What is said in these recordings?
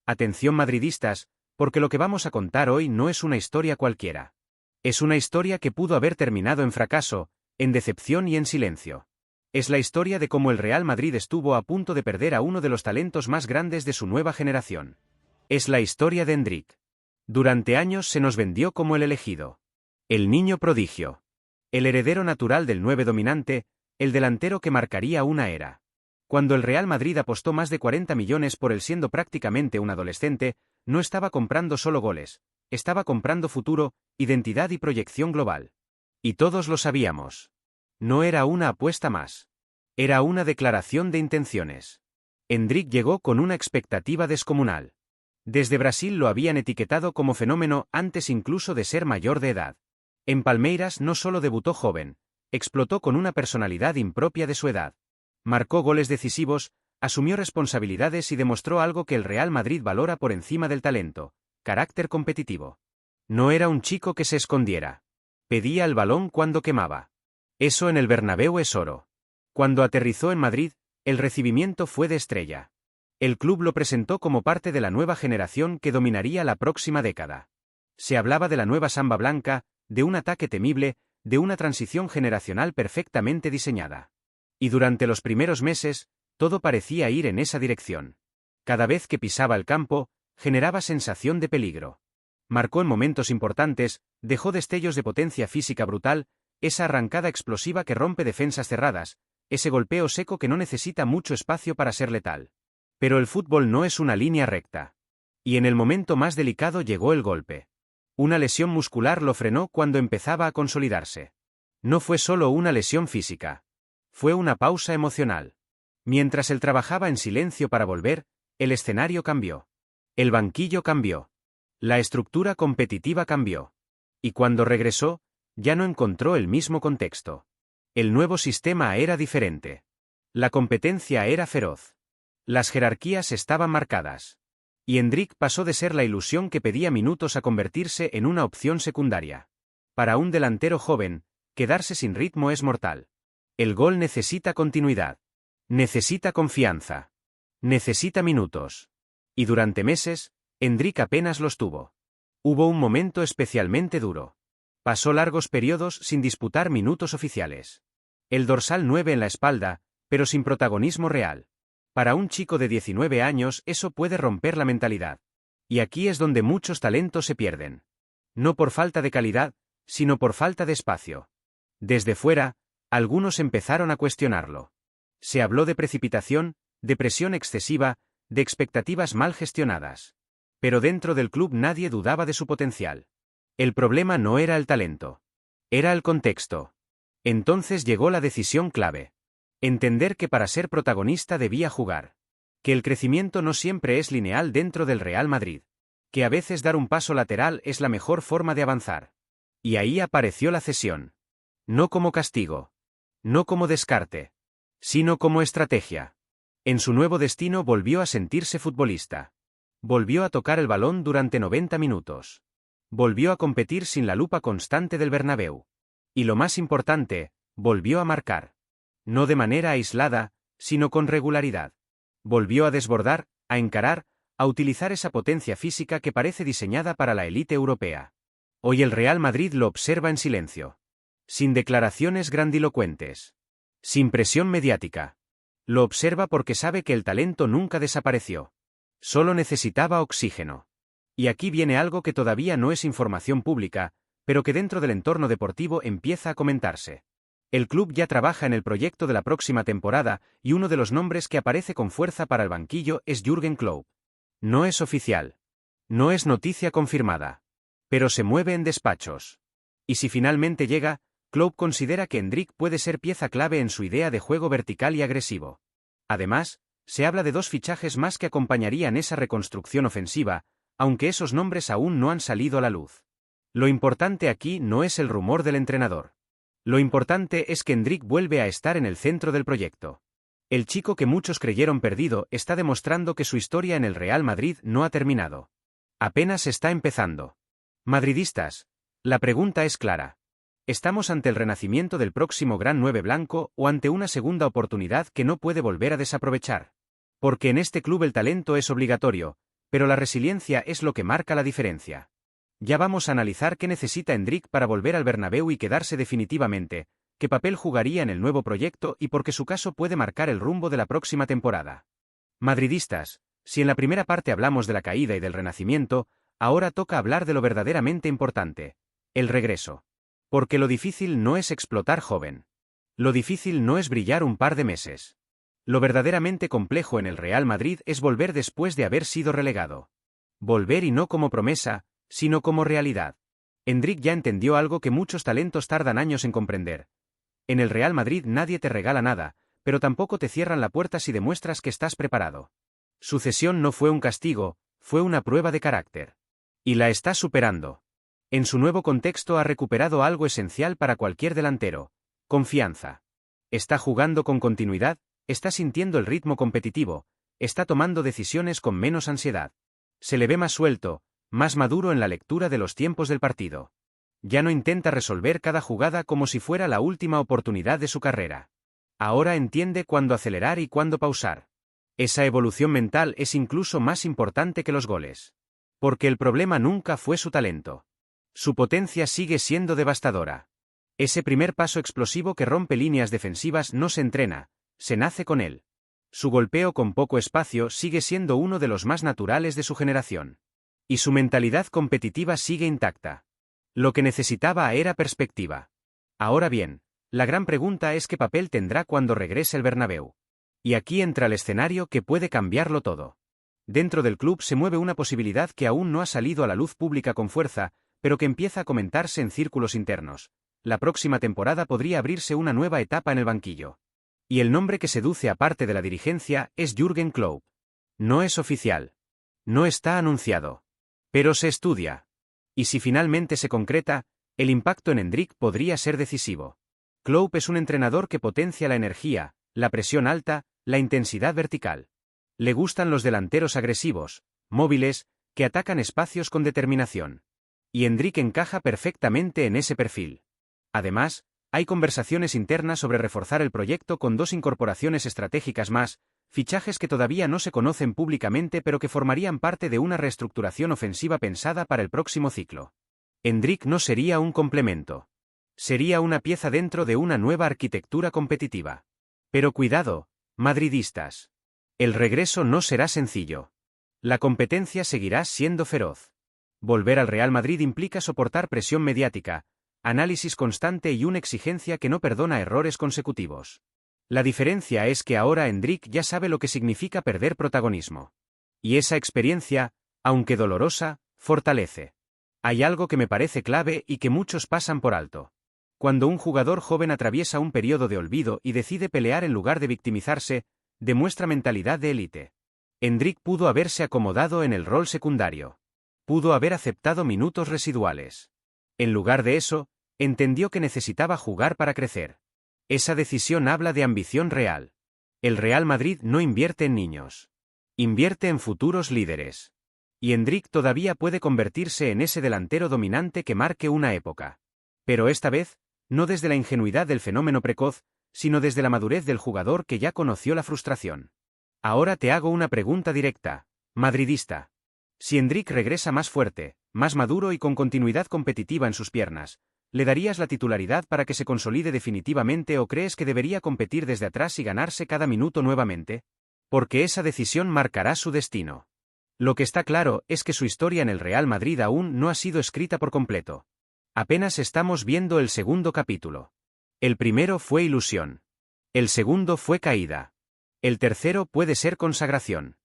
Atención madridistas, porque lo que vamos a contar hoy no es una historia cualquiera. Es una historia que pudo haber terminado en fracaso, en decepción y en silencio. Es la historia de cómo el Real Madrid estuvo a punto de perder a uno de los talentos más grandes de su nueva generación. Es la historia de Endrick. Durante años se nos vendió como el elegido. El niño prodigio. El heredero natural del 9 dominante, el delantero que marcaría una era. Cuando el Real Madrid apostó más de 40 millones por él siendo prácticamente un adolescente, no estaba comprando solo goles, estaba comprando futuro, identidad y proyección global. Y todos lo sabíamos. No era una apuesta más. Era una declaración de intenciones. Endrick llegó con una expectativa descomunal. Desde Brasil lo habían etiquetado como fenómeno antes incluso de ser mayor de edad. En Palmeiras no solo debutó joven, explotó con una personalidad impropia de su edad. Marcó goles decisivos, asumió responsabilidades y demostró algo que el Real Madrid valora por encima del talento: carácter competitivo. No era un chico que se escondiera. Pedía el balón cuando quemaba. Eso en el Bernabéu es oro. Cuando aterrizó en Madrid, el recibimiento fue de estrella. El club lo presentó como parte de la nueva generación que dominaría la próxima década. Se hablaba de la nueva Samba Blanca, de un ataque temible, de una transición generacional perfectamente diseñada. Y durante los primeros meses, todo parecía ir en esa dirección. Cada vez que pisaba el campo, generaba sensación de peligro. Marcó en momentos importantes, dejó destellos de potencia física brutal, esa arrancada explosiva que rompe defensas cerradas, ese golpeo seco que no necesita mucho espacio para ser letal. Pero el fútbol no es una línea recta. Y en el momento más delicado llegó el golpe. Una lesión muscular lo frenó cuando empezaba a consolidarse. No fue solo una lesión física. Fue una pausa emocional. Mientras él trabajaba en silencio para volver, el escenario cambió. El banquillo cambió. La estructura competitiva cambió. Y cuando regresó, ya no encontró el mismo contexto. El nuevo sistema era diferente. La competencia era feroz. Las jerarquías estaban marcadas. Y Endrick pasó de ser la ilusión que pedía minutos a convertirse en una opción secundaria. Para un delantero joven, quedarse sin ritmo es mortal. El gol necesita continuidad. Necesita confianza. Necesita minutos. Y durante meses, Endrick apenas los tuvo. Hubo un momento especialmente duro. Pasó largos periodos sin disputar minutos oficiales. El dorsal 9 en la espalda, pero sin protagonismo real. Para un chico de 19 años eso puede romper la mentalidad. Y aquí es donde muchos talentos se pierden. No por falta de calidad, sino por falta de espacio. Desde fuera, algunos empezaron a cuestionarlo. Se habló de precipitación, de presión excesiva, de expectativas mal gestionadas. Pero dentro del club nadie dudaba de su potencial. El problema no era el talento. Era el contexto. Entonces llegó la decisión clave. Entender que para ser protagonista debía jugar. Que el crecimiento no siempre es lineal dentro del Real Madrid. Que a veces dar un paso lateral es la mejor forma de avanzar. Y ahí apareció la cesión. No como castigo. No como descarte. Sino como estrategia. En su nuevo destino volvió a sentirse futbolista. Volvió a tocar el balón durante 90 minutos. Volvió a competir sin la lupa constante del Bernabéu. Y lo más importante, volvió a marcar. No de manera aislada, sino con regularidad. Volvió a desbordar, a encarar, a utilizar esa potencia física que parece diseñada para la élite europea. Hoy el Real Madrid lo observa en silencio. Sin declaraciones grandilocuentes. Sin presión mediática. Lo observa porque sabe que el talento nunca desapareció. Solo necesitaba oxígeno. Y aquí viene algo que todavía no es información pública, pero que dentro del entorno deportivo empieza a comentarse. El club ya trabaja en el proyecto de la próxima temporada y uno de los nombres que aparece con fuerza para el banquillo es Jürgen Klopp. No es oficial. No es noticia confirmada. Pero se mueve en despachos. Y si finalmente llega, Klopp considera que Endrick puede ser pieza clave en su idea de juego vertical y agresivo. Además, se habla de 2 fichajes más que acompañarían esa reconstrucción ofensiva, aunque esos nombres aún no han salido a la luz. Lo importante aquí no es el rumor del entrenador. Lo importante es que Endrick vuelve a estar en el centro del proyecto. El chico que muchos creyeron perdido está demostrando que su historia en el Real Madrid no ha terminado. Apenas está empezando. Madridistas, la pregunta es clara. ¿Estamos ante el renacimiento del próximo gran 9 blanco o ante una segunda oportunidad que no puede volver a desaprovechar? Porque en este club el talento es obligatorio, pero la resiliencia es lo que marca la diferencia. Ya vamos a analizar qué necesita Endrick para volver al Bernabéu y quedarse definitivamente, qué papel jugaría en el nuevo proyecto y por qué su caso puede marcar el rumbo de la próxima temporada. Madridistas, si en la primera parte hablamos de la caída y del renacimiento, ahora toca hablar de lo verdaderamente importante, el regreso. Porque lo difícil no es explotar joven. Lo difícil no es brillar un par de meses. Lo verdaderamente complejo en el Real Madrid es volver después de haber sido relegado. Volver y no como promesa, sino como realidad. Endrick ya entendió algo que muchos talentos tardan años en comprender. En el Real Madrid nadie te regala nada, pero tampoco te cierran la puerta si demuestras que estás preparado. Su cesión no fue un castigo, fue una prueba de carácter. Y la está superando. En su nuevo contexto ha recuperado algo esencial para cualquier delantero: confianza. Está jugando con continuidad, está sintiendo el ritmo competitivo, está tomando decisiones con menos ansiedad. Se le ve más suelto, más maduro en la lectura de los tiempos del partido. Ya no intenta resolver cada jugada como si fuera la última oportunidad de su carrera. Ahora entiende cuándo acelerar y cuándo pausar. Esa evolución mental es incluso más importante que los goles. Porque el problema nunca fue su talento. Su potencia sigue siendo devastadora. Ese primer paso explosivo que rompe líneas defensivas no se entrena, se nace con él. Su golpeo con poco espacio sigue siendo uno de los más naturales de su generación. Y su mentalidad competitiva sigue intacta. Lo que necesitaba era perspectiva. Ahora bien, la gran pregunta es qué papel tendrá cuando regrese el Bernabéu. Y aquí entra el escenario que puede cambiarlo todo. Dentro del club se mueve una posibilidad que aún no ha salido a la luz pública con fuerza, pero que empieza a comentarse en círculos internos. La próxima temporada podría abrirse una nueva etapa en el banquillo. Y el nombre que seduce aparte de la dirigencia es Jürgen Klopp. No es oficial. No está anunciado. Pero se estudia. Y si finalmente se concreta, el impacto en Endrick podría ser decisivo. Klopp es un entrenador que potencia la energía, la presión alta, la intensidad vertical. Le gustan los delanteros agresivos, móviles, que atacan espacios con determinación. Y Endrick encaja perfectamente en ese perfil. Además, hay conversaciones internas sobre reforzar el proyecto con 2 incorporaciones estratégicas más, fichajes que todavía no se conocen públicamente pero que formarían parte de una reestructuración ofensiva pensada para el próximo ciclo. Endrick no sería un complemento. Sería una pieza dentro de una nueva arquitectura competitiva. Pero cuidado, madridistas. El regreso no será sencillo. La competencia seguirá siendo feroz. Volver al Real Madrid implica soportar presión mediática, análisis constante y una exigencia que no perdona errores consecutivos. La diferencia es que ahora Endrick ya sabe lo que significa perder protagonismo. Y esa experiencia, aunque dolorosa, fortalece. Hay algo que me parece clave y que muchos pasan por alto. Cuando un jugador joven atraviesa un periodo de olvido y decide pelear en lugar de victimizarse, demuestra mentalidad de élite. Endrick pudo haberse acomodado en el rol secundario. Pudo haber aceptado minutos residuales. En lugar de eso, entendió que necesitaba jugar para crecer. Esa decisión habla de ambición real. El Real Madrid no invierte en niños. Invierte en futuros líderes. Y Endrick todavía puede convertirse en ese delantero dominante que marque una época. Pero esta vez, no desde la ingenuidad del fenómeno precoz, sino desde la madurez del jugador que ya conoció la frustración. Ahora te hago una pregunta directa, madridista. Si Endrick regresa más fuerte, más maduro y con continuidad competitiva en sus piernas, ¿le darías la titularidad para que se consolide definitivamente o crees que debería competir desde atrás y ganarse cada minuto nuevamente? Porque esa decisión marcará su destino. Lo que está claro es que su historia en el Real Madrid aún no ha sido escrita por completo. Apenas estamos viendo el segundo capítulo. El primero fue ilusión. El segundo fue caída. El tercero puede ser consagración.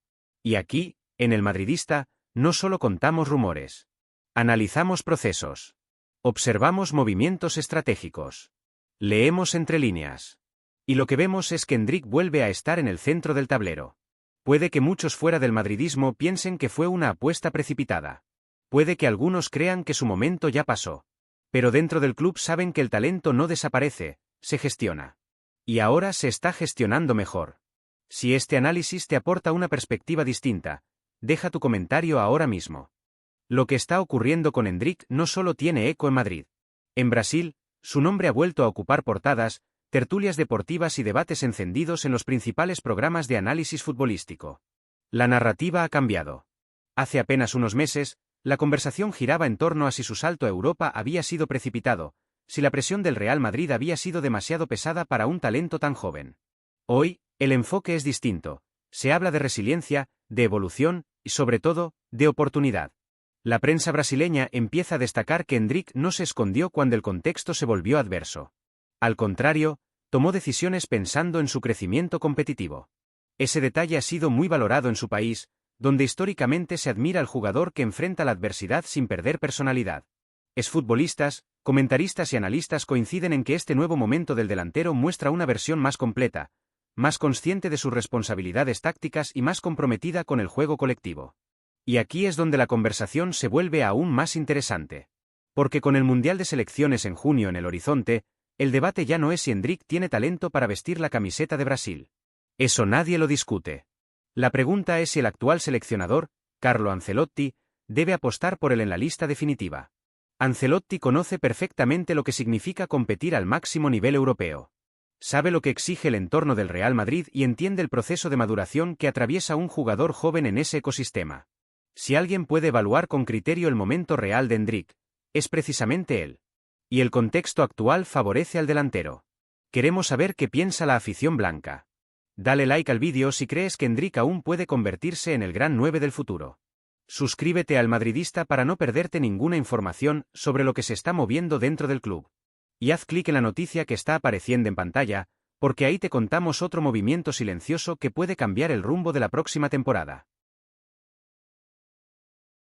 Y aquí, en el Madridista, no solo contamos rumores. Analizamos procesos. Observamos movimientos estratégicos. Leemos entre líneas. Y lo que vemos es que Endrick vuelve a estar en el centro del tablero. Puede que muchos fuera del madridismo piensen que fue una apuesta precipitada. Puede que algunos crean que su momento ya pasó. Pero dentro del club saben que el talento no desaparece, se gestiona. Y ahora se está gestionando mejor. Si este análisis te aporta una perspectiva distinta, deja tu comentario ahora mismo. Lo que está ocurriendo con Endrick no solo tiene eco en Madrid. En Brasil, su nombre ha vuelto a ocupar portadas, tertulias deportivas y debates encendidos en los principales programas de análisis futbolístico. La narrativa ha cambiado. Hace apenas unos meses, la conversación giraba en torno a si su salto a Europa había sido precipitado, si la presión del Real Madrid había sido demasiado pesada para un talento tan joven. Hoy, el enfoque es distinto. Se habla de resiliencia, de evolución y, sobre todo, de oportunidad. La prensa brasileña empieza a destacar que Endrick no se escondió cuando el contexto se volvió adverso. Al contrario, tomó decisiones pensando en su crecimiento competitivo. Ese detalle ha sido muy valorado en su país, donde históricamente se admira al jugador que enfrenta la adversidad sin perder personalidad. Exfutbolistas, comentaristas y analistas coinciden en que este nuevo momento del delantero muestra una versión más completa, más consciente de sus responsabilidades tácticas y más comprometida con el juego colectivo. Y aquí es donde la conversación se vuelve aún más interesante. Porque con el Mundial de Selecciones en junio en el horizonte, el debate ya no es si Endrick tiene talento para vestir la camiseta de Brasil. Eso nadie lo discute. La pregunta es si el actual seleccionador, Carlo Ancelotti, debe apostar por él en la lista definitiva. Ancelotti conoce perfectamente lo que significa competir al máximo nivel europeo. Sabe lo que exige el entorno del Real Madrid y entiende el proceso de maduración que atraviesa un jugador joven en ese ecosistema. Si alguien puede evaluar con criterio el momento real de Endrick, es precisamente él. Y el contexto actual favorece al delantero. Queremos saber qué piensa la afición blanca. Dale like al vídeo si crees que Endrick aún puede convertirse en el gran 9 del futuro. Suscríbete al Madridista para no perderte ninguna información sobre lo que se está moviendo dentro del club. Y haz clic en la noticia que está apareciendo en pantalla, porque ahí te contamos otro movimiento silencioso que puede cambiar el rumbo de la próxima temporada.